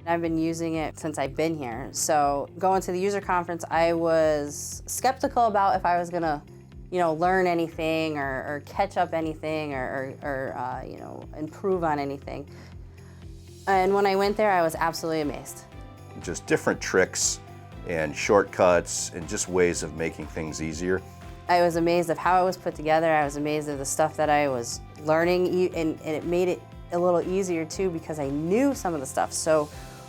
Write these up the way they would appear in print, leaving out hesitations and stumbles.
I've been using it since I've been here. So going to the user conference, I was skeptical about if I was gonna, learn anything or catch up anything or improve on anything. And when I went there, I was absolutely amazed. Just different tricks and shortcuts and just ways of making things easier. I was amazed of how it was put together. I was amazed of the stuff that I was learning, and it made it a little easier too because I knew some of the stuff. So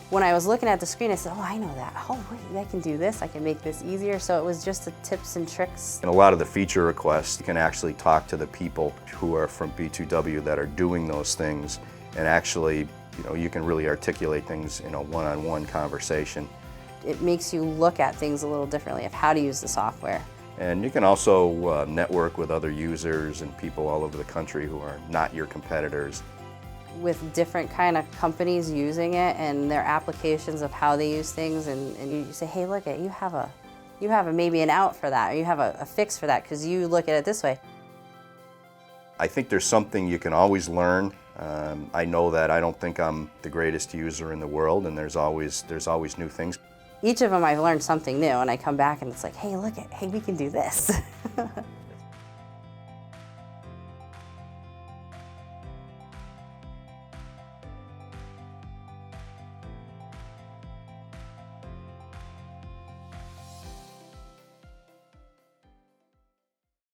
when I was looking at the screen, I said, oh, I know that. Oh, wait, I can do this. I can make this easier. So it was just the tips and tricks. And a lot of the feature requests, you can actually talk to the people who are from B2W that are doing those things, and actually, you can really articulate things in a one-on-one conversation. It makes you look at things a little differently of how to use the software. And you can also network with other users and people all over the country who are not your competitors. With different kind of companies using it and their applications of how they use things, and you say, hey, look, you have a maybe an out for that, or you have a fix for that because you look at it this way. I think there's something you can always learn. I know that I don't think I'm the greatest user in the world, and there's always new things. Each of them I've learned something new, and I come back and it's like, hey, look, hey, we can do this.